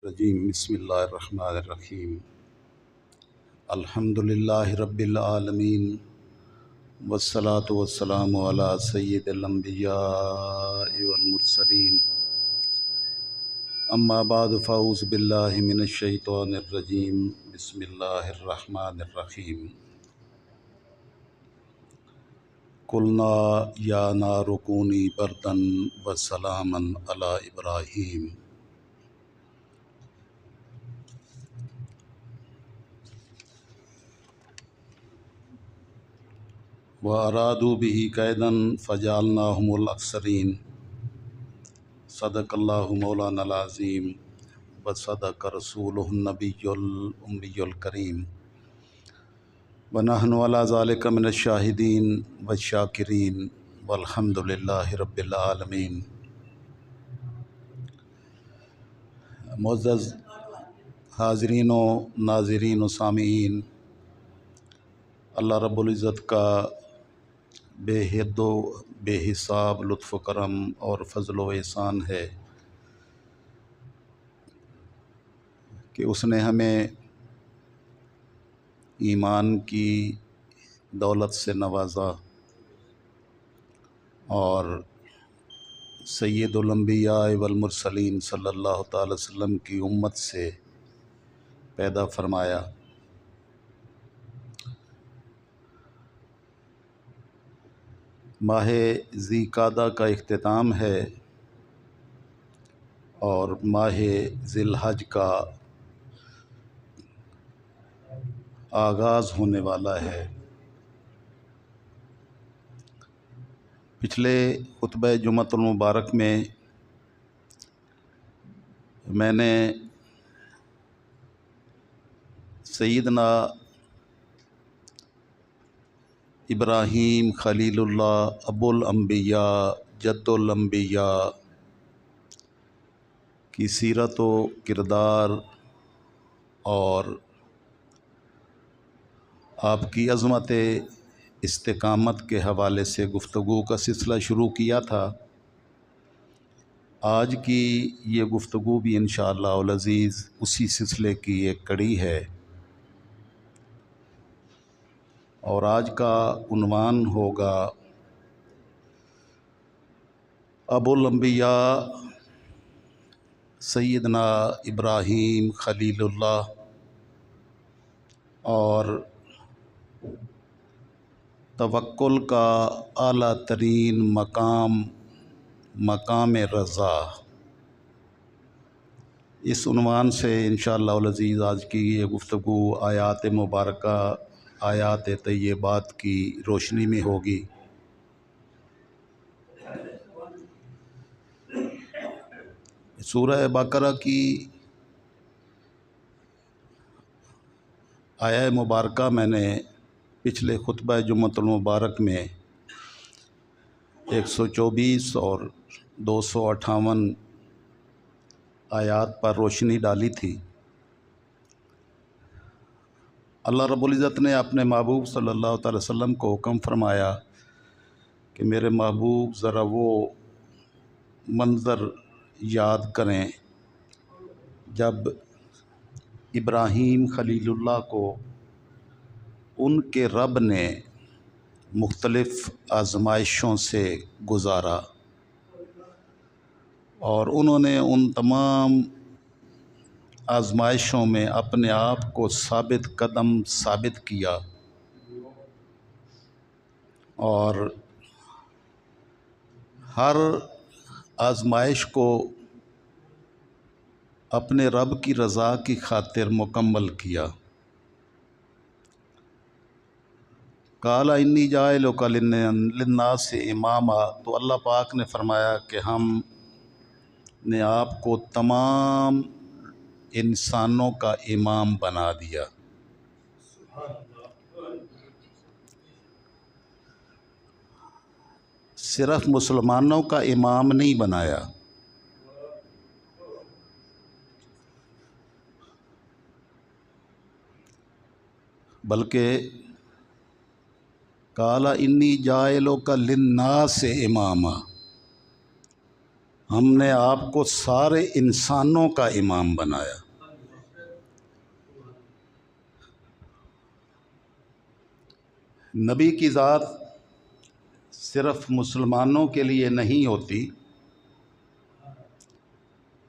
الرجیم بسم اللہ الرحمن الرحیم الحمد للہ رب العالمین والصلاة والسلام علی سید الانبیاء والمرسلین اما بعد فاعوذ باللہ من الشیطان الرجیم بسم اللہ الرحمن الرحیم قلنا یا نار کونی بردا وسلاما علی ابراہیم وَأَرَادُوا بِهِ كَيْدًا فَجَعَلْنَاهُمُ الْأَخْسَرِينَ صدق اللہ مولانا العظیم وصدق رسولہ النبی الأمی الکریم ونحن علی ذلک من الشاہدین والشاکرین والحمد للہ رب العالمین۔ معزز حاضرین و ناظرین و سامعین، اللہ رب العزت کا بے حد و بے حساب لطف و کرم اور فضل و احسان ہے کہ اس نے ہمیں ایمان کی دولت سے نوازا اور سید الانبیاء والمرسلین صلی اللہ تعالی وسلم کی امت سے پیدا فرمایا۔ ماہ ذی قعدہ کا اختتام ہے اور ماہ ذی الحج کا آغاز ہونے والا ہے۔ پچھلے خطبہ جمعۃ المبارک میں نے سیدنا ابراہیم خلیل اللہ ابو الانبیاء جد الانبیاء کی سیرت و کردار اور آپ کی عظمت استقامت کے حوالے سے گفتگو کا سلسلہ شروع کیا تھا۔ آج کی یہ گفتگو بھی انشاءاللہ العزیز اسی سلسلے کی ایک کڑی ہے اور آج کا عنوان ہوگا ابو الانبیاء سیدنا ابراہیم خلیل اللہ اور توکل کا اعلیٰ ترین مقام رضا۔ اس عنوان سے انشاءاللہ العزیز آج کی یہ گفتگو آیات مبارکہ آیات طیبات کی روشنی میں ہوگی۔ سورہ بقرہ کی آیہ مبارکہ میں نے پچھلے خطبہ جمعۃ المبارک میں 124 اور 258 آیات پر روشنی ڈالی تھی۔ اللہ رب العزت نے اپنے محبوب صلی اللہ تعالی وسلم کو حکم فرمایا کہ میرے محبوب ذرا وہ منظر یاد کریں جب ابراہیم خلیل اللہ کو ان کے رب نے مختلف آزمائشوں سے گزارا اور انہوں نے ان تمام آزمائشوں میں اپنے آپ کو ثابت قدم ثابت کیا اور ہر آزمائش کو اپنے رب کی رضا کی خاطر مکمل کیا۔ قال انی جاعلک للناس اماما، تو اللہ پاک نے فرمایا کہ ہم نے آپ کو تمام انسانوں کا امام بنا دیا۔ صرف مسلمانوں کا امام نہیں بنایا، بلکہ قال انی جاعلک للناس اماما، ہم نے آپ کو سارے انسانوں کا امام بنایا۔ نبی کی ذات صرف مسلمانوں کے لیے نہیں ہوتی،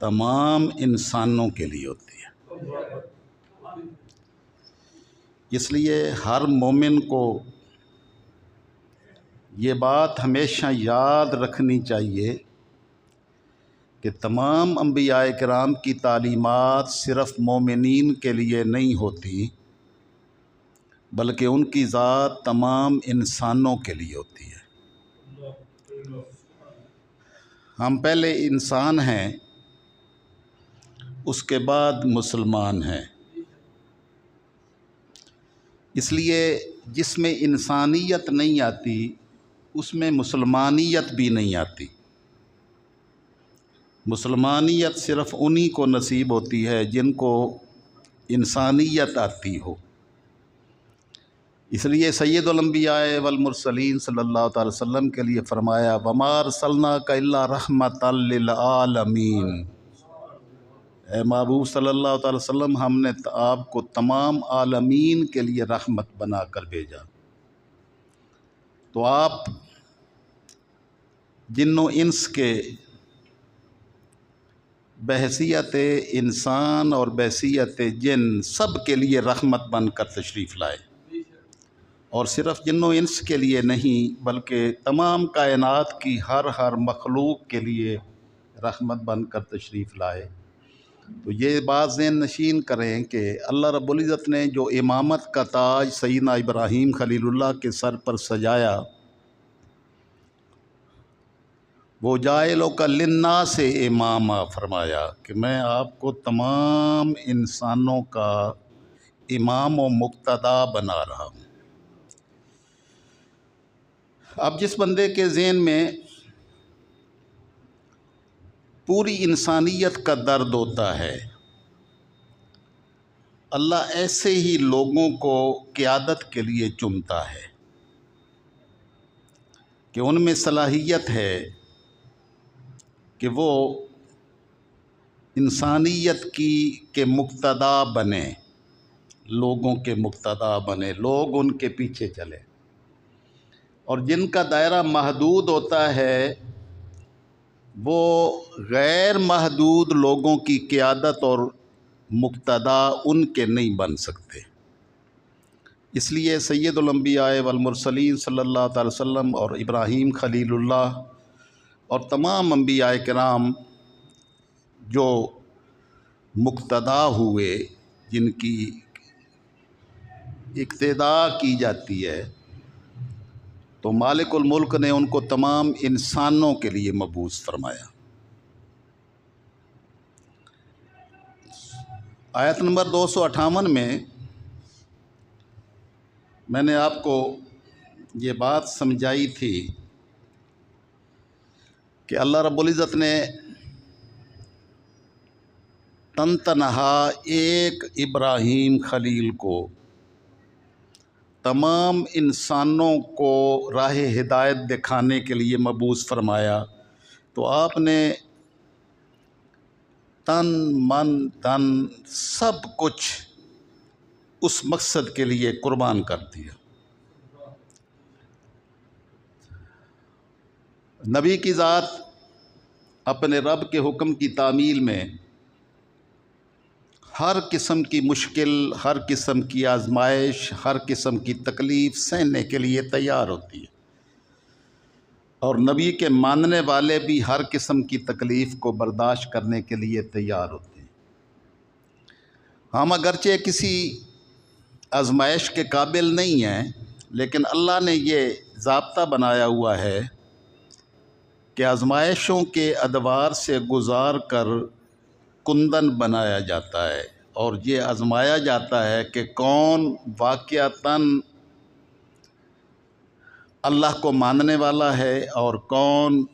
تمام انسانوں کے لیے ہوتی ہے۔ اس لیے ہر مومن کو یہ بات ہمیشہ یاد رکھنی چاہیے کہ تمام انبیاء کرام کی تعلیمات صرف مومنین کے لیے نہیں ہوتی، بلکہ ان کی ذات تمام انسانوں کے لیے ہوتی ہے۔ ہم پہلے انسان ہیں، اس کے بعد مسلمان ہیں۔ اس لیے جس میں انسانیت نہیں آتی اس میں مسلمانیت بھی نہیں آتی۔ مسلمانیت صرف انہی کو نصیب ہوتی ہے جن کو انسانیت آتی ہو۔ اس لیے سید الانبیاء والمرسلین صلی اللہ تعالی وسلم کے لیے فرمایا وَمَا أَرْسَلْنَاكَ إِلَّا رَحْمَةً لِّلْعَالَمِينَ، اے محبوب صلی اللہ تعالی وسلم، ہم نے آپ کو تمام عالمین کے لیے رحمت بنا کر بھیجا۔ تو آپ جن و انس کے بحیثیت انسان اور بحیثیت جن سب کے لیے رحمت بن کر تشریف لائے، اور صرف جن و انس کے لیے نہیں بلکہ تمام کائنات کی ہر مخلوق کے لیے رحمت بن کر تشریف لائے۔ تو یہ بات ذہن نشین کریں کہ اللہ رب العزت نے جو امامت کا تاج سیدنا ابراہیم خلیل اللہ کے سر پر سجایا، وہ جاعلک للناس اماما فرمایا کہ میں آپ کو تمام انسانوں کا امام و مقتدا بنا رہا ہوں۔ اب جس بندے کے ذہن میں پوری انسانیت کا درد ہوتا ہے، اللہ ایسے ہی لوگوں کو قیادت کے لیے چنتا ہے کہ ان میں صلاحیت ہے کہ وہ انسانیت کے مقتدا بنے، لوگوں کے مقتدا بنے، لوگ ان کے پیچھے چلیں۔ اور جن کا دائرہ محدود ہوتا ہے وہ غیر محدود لوگوں کی قیادت اور مقتدا ان کے نہیں بن سکتے۔ اس لیے سید الانبیاء والمرسلین صلی اللہ تعالی وسلم اور ابراہیم خلیل اللہ اور تمام انبیاء کرام جو مقتدا ہوئے، جن کی اقتداء کی جاتی ہے، تو مالک الملک نے ان کو تمام انسانوں کے لیے مبعوث فرمایا۔ آیت نمبر 258 میں نے آپ کو یہ بات سمجھائی تھی کہ اللہ رب العزت نے تنہا ایک ابراہیم خلیل کو تمام انسانوں کو راہ ہدایت دکھانے کے لیے مبعوث فرمایا، تو آپ نے تن من دھن سب کچھ اس مقصد کے لیے قربان کر دیا۔ نبی کی ذات اپنے رب کے حکم کی تعمیل میں ہر قسم کی مشکل، ہر قسم کی آزمائش، ہر قسم کی تکلیف سہنے کے لیے تیار ہوتی ہے، اور نبی کے ماننے والے بھی ہر قسم کی تکلیف کو برداشت کرنے کے لیے تیار ہوتے ہیں۔ ہم اگرچہ کسی آزمائش کے قابل نہیں ہیں، لیکن اللہ نے یہ ضابطہ بنایا ہوا ہے کہ آزمائشوں کے ادوار سے گزار کر کندن بنایا جاتا ہے، اور یہ آزمایا جاتا ہے کہ کون واقعتاً اللہ کو ماننے والا ہے اور کون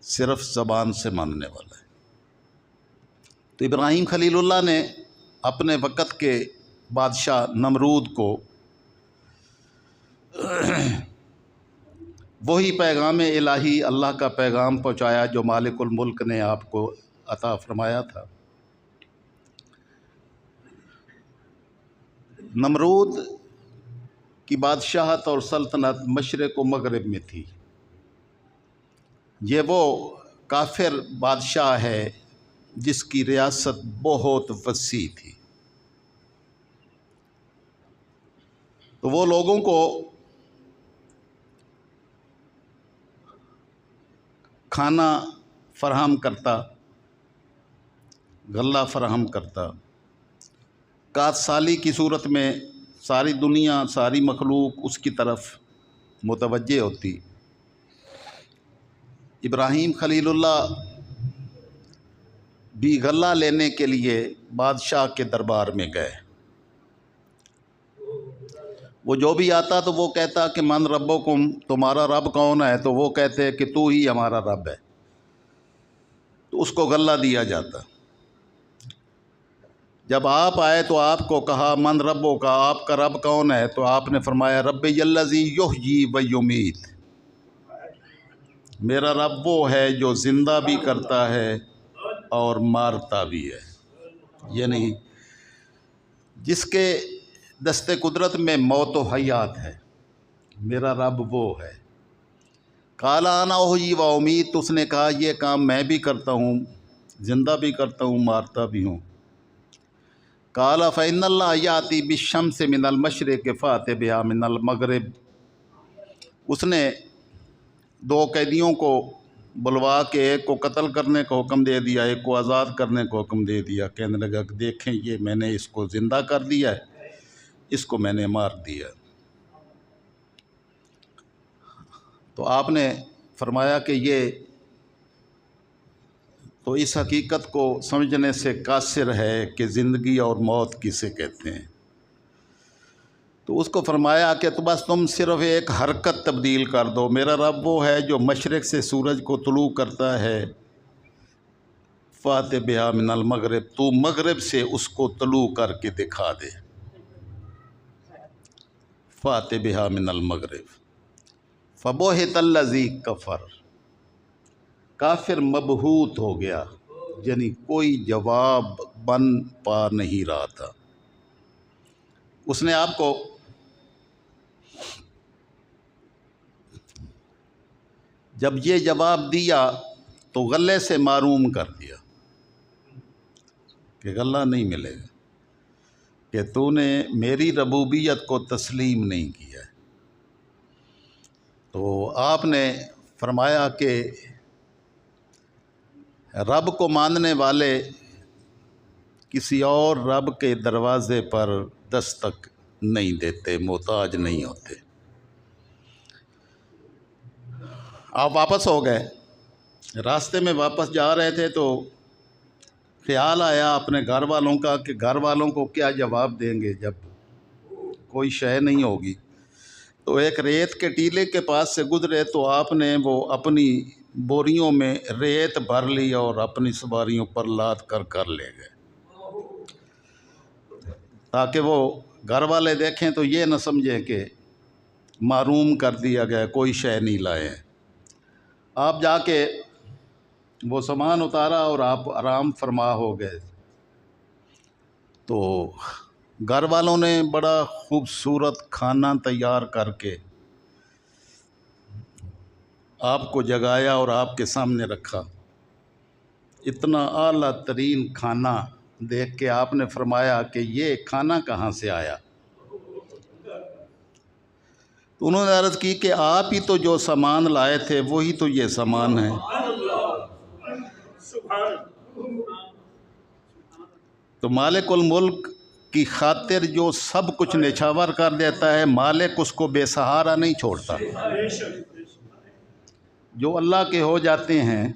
صرف زبان سے ماننے والا ہے۔ تو ابراہیم خلیل اللہ نے اپنے وقت کے بادشاہ نمرود کو وہی پیغام الہی، اللہ کا پیغام پہنچایا جو مالک الملک نے آپ کو عطا فرمایا تھا۔ نمرود کی بادشاہت اور سلطنت مشرق و مغرب میں تھی۔ یہ وہ کافر بادشاہ ہے جس کی ریاست بہت وسیع تھی۔ تو وہ لوگوں کو کھانا فراہم کرتا، غلہ فراہم کرتا، کات سالی کی صورت میں ساری دنیا، ساری مخلوق اس کی طرف متوجہ ہوتی۔ ابراہیم خلیل اللہ بھی غلہ لینے کے لیے بادشاہ کے دربار میں گئے۔ وہ جو بھی آتا تو وہ کہتا کہ من ربکم، تمہارا رب کون ہے؟ تو وہ کہتے کہ تو ہی ہمارا رب ہے۔ تو اس کو غلہ دیا جاتا۔ جب آپ آئے تو آپ کو کہا من ربو کا، آپ کا رب کون ہے؟ تو آپ نے فرمایا ربی الذی یحیی و یمیت، میرا رب وہ ہے جو زندہ بھی کرتا ہے اور مارتا بھی ہے، یعنی جس کے دست قدرت میں موت و حیات ہے، میرا رب وہ ہے۔ قال انا احیی و امیت، اس نے کہا یہ کام میں بھی کرتا ہوں، زندہ بھی کرتا ہوں، مارتا بھی ہوں۔ قال فإن اللہ یأتی بالشمس من المشرق فأت بها من المغرب، اس نے دو قیدیوں کو بلوا کے ایک کو قتل کرنے کا حکم دے دیا، ایک کو آزاد کرنے کا حکم دے دیا۔ کہنے لگا کہ دیکھیں یہ میں نے اس کو زندہ کر دیا ہے، اس کو میں نے مار دیا۔ تو آپ نے فرمایا کہ یہ تو اس حقیقت کو سمجھنے سے قاصر ہے کہ زندگی اور موت کسے کہتے ہیں۔ تو اس کو فرمایا کہ تو بس تم صرف ایک حرکت تبدیل کر دو، میرا رب وہ ہے جو مشرق سے سورج کو طلوع کرتا ہے، فات بہا من المغرب، تو مغرب سے اس کو طلوع کر کے دکھا دے، فات بہا من المغرب۔ فبہت الذی کفر، کافر مبہوت ہو گیا، یعنی کوئی جواب بن پا نہیں رہا تھا۔ اس نے آپ کو جب یہ جواب دیا تو غلے سے محروم کر دیا کہ غلہ نہیں ملے گا، کہ تو نے میری ربوبیت کو تسلیم نہیں کیا۔ تو آپ نے فرمایا کہ رب کو ماننے والے کسی اور رب کے دروازے پر دستک نہیں دیتے، محتاج نہیں ہوتے۔ آپ واپس ہو گئے، راستے میں واپس جا رہے تھے تو خیال آیا اپنے گھر والوں کا کہ گھر والوں کو کیا جواب دیں گے جب کوئی شے نہیں ہوگی۔ تو ایک ریت کے ٹیلے کے پاس سے گزرے تو آپ نے وہ اپنی بوریوں میں ریت بھر لی اور اپنی سواریوں پر لاد کر لے گئے، تاکہ وہ گھر والے دیکھیں تو یہ نہ سمجھیں کہ محروم کر دیا گیا، کوئی شے نہیں لائے۔ آپ جا کے وہ سامان اتارا اور آپ آرام فرما ہو گئے۔ تو گھر والوں نے بڑا خوبصورت کھانا تیار کر کے آپ کو جگایا اور آپ کے سامنے رکھا۔ اتنا اعلیٰ ترین کھانا دیکھ کے آپ نے فرمایا کہ یہ کھانا کہاں سے آیا؟ تو انہوں نے عرض کی کہ آپ ہی تو جو سامان لائے تھے وہی تو یہ سامان ہے۔ تو مالک الملک کی خاطر جو سب کچھ نچھاور کر دیتا ہے، مالک اس کو بے سہارا نہیں چھوڑتا۔ جو اللہ کے ہو جاتے ہیں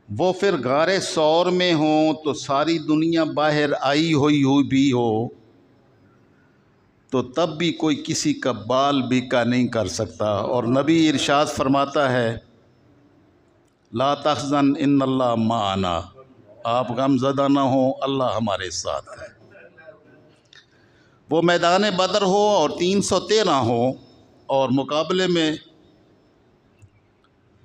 وہ پھر غار ثور میں ہوں تو ساری دنیا باہر آئی ہوئی بھی ہو تو تب بھی کوئی کسی کا بال بیکا نہیں کر سکتا۔ اور نبی ارشاد فرماتا ہے لا تحزن ان اللہ معنا، آپ غم زدہ نہ ہوں، اللہ ہمارے ساتھ ہے۔ وہ میدان بدر ہو اور 313 ہو اور مقابلے میں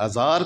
1000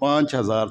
5000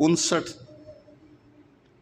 59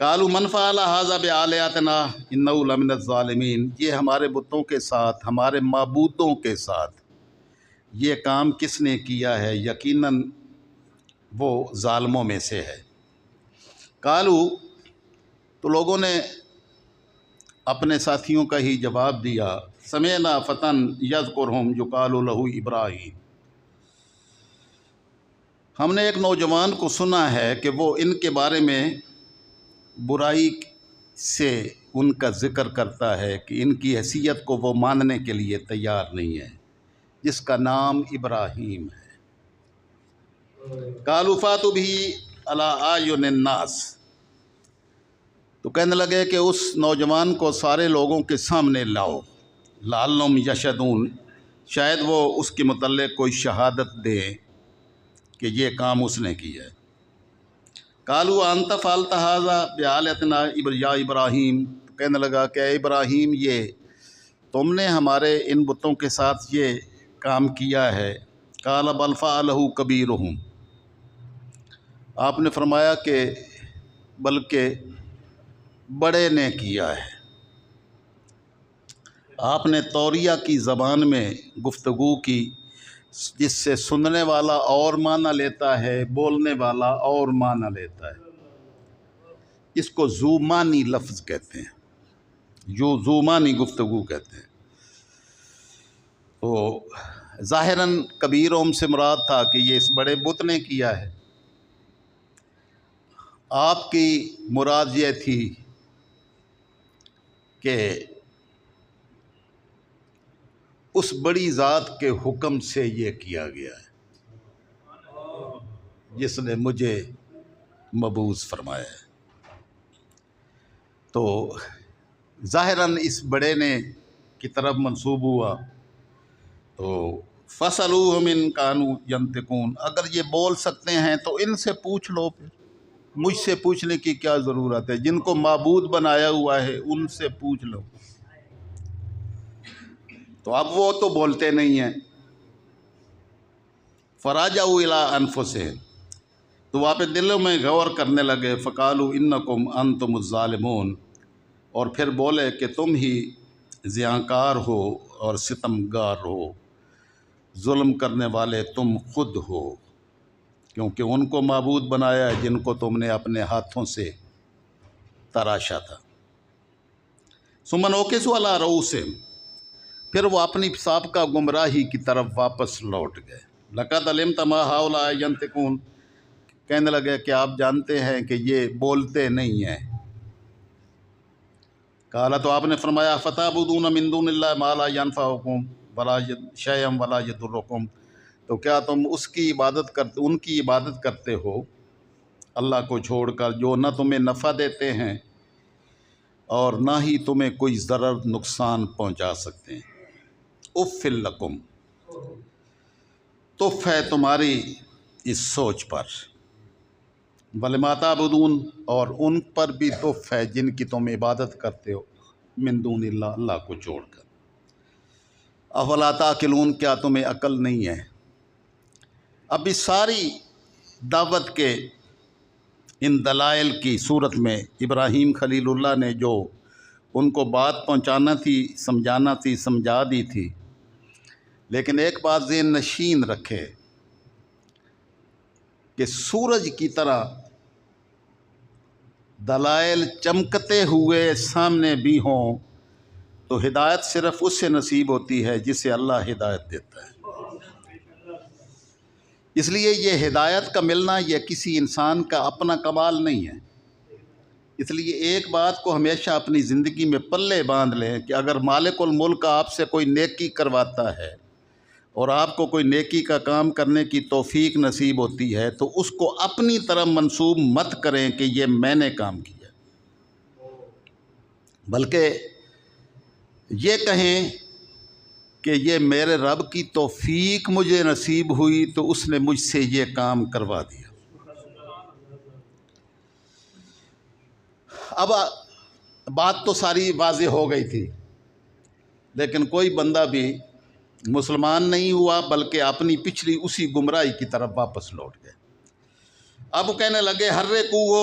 قالوا من فعل هذا بآلهتنا إنه لمن الظالمین، یہ ہمارے بتوں کے ساتھ، ہمارے معبودوں کے ساتھ یہ کام کس نے کیا ہے؟ یقیناً وہ ظالموں میں سے ہے۔ قالوا، تو لوگوں نے اپنے ساتھیوں کا ہی جواب دیا، سمعنا فتن یذکرہم یقال لہ ابراہیم، ہم نے ایک نوجوان کو سنا ہے کہ وہ ان کے بارے میں برائی سے ان کا ذکر کرتا ہے کہ ان کی حیثیت کو وہ ماننے کے لیے تیار نہیں ہے، جس کا نام ابراہیم ہے۔ قالوا فاتوا بہ علی اعین الناس، تو کہنے لگے کہ اس نوجوان کو سارے لوگوں کے سامنے لاؤ، لعلہم یشہدون، شاید وہ اس کے متعلق کوئی شہادت دے کہ یہ کام اس نے کیا ہے۔ قالوا انت فعلت ھذا بآلہتنا یا ابراہیم، تو کہنے لگا کہ اے ابراہیم، یہ تم نے ہمارے ان بتوں کے ساتھ یہ کام کیا ہے؟ قال بل فعلہ کبیرہم، آپ نے فرمایا کہ بلکہ بڑے نے کیا ہے۔ آپ نے توریہ کی زبان میں گفتگو کی، جس سے سننے والا اور معنی لیتا ہے، بولنے والا اور معنی لیتا ہے۔ اس کو ذو معنی لفظ کہتے ہیں، جو ذو معنی گفتگو کہتے ہیں۔ تو ظاہراً کبیرہم سے مراد تھا کہ یہ اس بڑے بت نے کیا ہے۔ آپ کی مراد یہ تھی کہ اس بڑی ذات کے حکم سے یہ کیا گیا ہے جس نے مجھے مبعوث فرمایا ہے۔ تو ظاہراً اس بڑے نے کی طرف منسوب ہوا۔ تو فَاسْأَلُوهُمْ إِنْ كَانُوا يَنْطِقُونَ، اگر یہ بول سکتے ہیں تو ان سے پوچھ لو، پھر مجھ سے پوچھنے کی کیا ضرورت ہے؟ جن کو معبود بنایا ہوا ہے ان سے پوچھ لو۔ تو اب وہ تو بولتے نہیں ہیں۔ فَرَجَعُوا إِلَىٰ أَنفُسِهِمْ، تو وہ اپنے دلوں میں غور کرنے لگے۔ فَقَالُوا إِنَّكُمْ أَنْتُمُ الظَّالِمُونَ، اور پھر بولے کہ تم ہی زیانکار ہو اور ستمگار ہو، ظلم کرنے والے تم خود ہو، کیونکہ ان کو معبود بنایا ہے جن کو تم نے اپنے ہاتھوں سے تراشا تھا۔ ثُمَّ نُكِسُوا عَلَىٰ رُءُوسِهِمْ، پھر وہ اپنی سابقہ گمراہی کی طرف واپس لوٹ گئے۔ لَقَدْ عَلِمْتَ مَا هَٰؤُلَاءِ يَنْطِقُونَ، کہنے لگے کہ آپ جانتے ہیں کہ یہ بولتے نہیں ہیں۔ قال، تو آپ نے فرمایا فَتَعْبُدُونَ مِن دُونِ اللَّهِ مَا لَا يَنْفَعُكُمْ وَلَا شَيْئًا وَلَا يَضُرُّكُمْ، تو کیا تم ان کی عبادت کرتے ہو اللہ کو چھوڑ کر، جو نہ تمہیں نفع دیتے ہیں اور نہ ہی تمہیں کوئی ضرر نقصان پہنچا سکتے ہیں۔ اف لکم، تف ہے تمہاری اس سوچ پر، وَلِمَا تَعْبُدُونَ، اور ان پر بھی تف ہے جن کی تم عبادت کرتے ہو، من دون اللہ، اللہ کو چھوڑ کر۔ افلا تعقلون، کیا تمہیں عقل نہیں ہے؟ اب اس ساری دعوت کے ان دلائل کی صورت میں ابراہیم خلیل اللہ نے جو ان کو بات پہنچانا تھی، سمجھانا تھی، سمجھا دی تھی، لیکن ایک بات ذہن نشین رکھے کہ سورج کی طرح دلائل چمکتے ہوئے سامنے بھی ہوں تو ہدایت صرف اس سے نصیب ہوتی ہے جسے اللہ ہدایت دیتا ہے۔ اس لیے یہ ہدایت کا ملنا یہ کسی انسان کا اپنا کمال نہیں ہے۔ اس لیے ایک بات کو ہمیشہ اپنی زندگی میں پلے باندھ لیں کہ اگر مالک الملک آپ سے کوئی نیکی کرواتا ہے اور آپ کو کوئی نیکی کا کام کرنے کی توفیق نصیب ہوتی ہے تو اس کو اپنی طرف منسوب مت کریں کہ یہ میں نے کام کیا، بلکہ یہ کہیں کہ یہ میرے رب کی توفیق مجھے نصیب ہوئی تو اس نے مجھ سے یہ کام کروا دیا۔ اب بات تو ساری واضح ہو گئی تھی، لیکن کوئی بندہ بھی مسلمان نہیں ہوا بلکہ اپنی پچھلی اسی گمراہی کی طرف واپس لوٹ گئے۔ اب کہنے لگے ہرے کوو